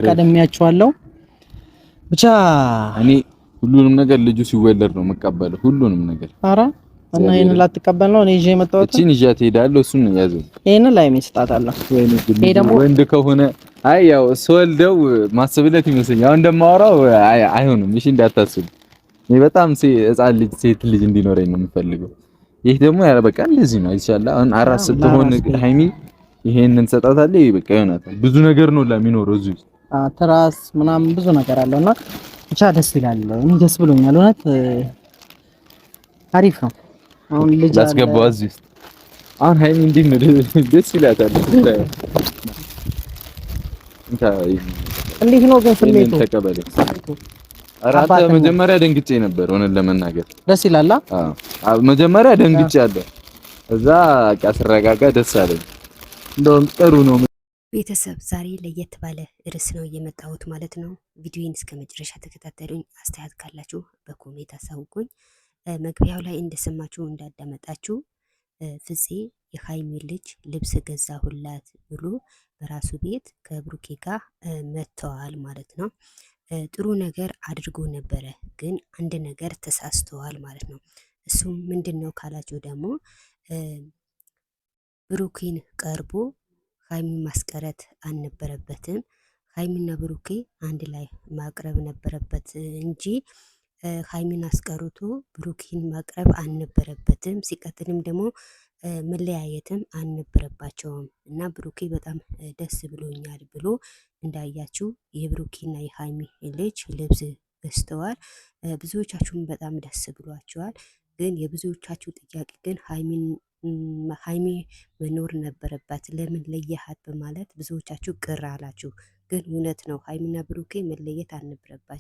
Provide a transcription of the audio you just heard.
ቀደሚያቸዋለሁ ብቻ እኔ ሁሉንም ነገር ልጁ ሲወለድ ነው መቀበል ሁሉንም ነገር። ኧረ እና ይሄን ላትቀበል ነው እኔ ይዤ የመጣሁት እቺን ይዣት እሄዳለሁ። እሱን ነው ያዘው። ይሄን ላይ መስጣታለሁ። ይሄ ደግሞ ወንድ ከሆነ አይ ያው ስወልደው ማስብለት ይመስለኛል። አሁን እንደማወራው አይሆንም። እሺ እንዳታስብ። እኔ በጣም ሕፃን ልጅ ሴት ልጅ እንዲኖረኝ ነው የምፈልገው። ይሄ ደግሞ ያለ በቃ እንደዚህ ነው ኢንሻአላህ። አሁን አራስ ስትሆን ሃይሚ ይሄንን ሰጣታለህ በቃ ይሆናታል። ብዙ ነገር ነው ለሚኖረው እዚህ ትራስ ምናምን ብዙ ነገር አለውና ብቻ ደስ ይላል። እኔ ደስ ብሎኛል እውነት አሪፍ ነው። አሁን ልጅ ላስገባው እዚህ ውስጥ አሁን ሃይሚ እንዴት ነው ደስ ይላታል። እንዴት ነው ግን ስሜቱ? ተቀበለ አራተ መጀመሪያ ደንግጬ ነበር ሆነን ለመናገር ደስ ይላል። አዎ መጀመሪያ ደንግጬ አለ እዛ ስረጋጋ ደስ አለኝ። እንደውም ጥሩ ነው። ቤተሰብ ዛሬ ለየት ባለ ርዕስ ነው የመጣሁት ማለት ነው። ቪዲዮን እስከ መጨረሻ ተከታተሉኝ። አስተያየት ካላችሁ በኮሜንት አሳውቁኝ። መግቢያው ላይ እንደሰማችሁ እንዳዳመጣችሁ ፍፄ የሃይሚ ልጅ ልብስ ገዛሁላት ብሎ በራሱ ቤት ከብሩኬ ጋር መጥተዋል ማለት ነው። ጥሩ ነገር አድርጎ ነበረ፣ ግን አንድ ነገር ተሳስተዋል ማለት ነው። እሱም ምንድን ነው ካላችሁ ደግሞ ብሩኬን ቀርቦ ሃይሚ ማስቀረት አልነበረበትም። ሃይሚና ብሩኬ አንድ ላይ ማቅረብ ነበረበት እንጂ ሃይሚን አስቀርቶ ብሩኬን ማቅረብ አልነበረበትም። ሲቀጥልም ደግሞ መለያየትም አልነበረባቸውም እና ብሩኬ በጣም ደስ ብሎኛል ብሎ እንዳያችሁ የብሩኬና የሃይሚ ልጅ ልብስ ገዝተዋል። ብዙዎቻችሁም በጣም ደስ ብሏቸዋል። ግን የብዙዎቻችሁ ጥያቄ ግን ሃይሚ መኖር ነበረባት ለምን ለየሃት በማለት ብዙዎቻችሁ ቅር አላችሁ። ግን እውነት ነው ሃይሚና ብሩኬ መለየት አልነበረባቸው።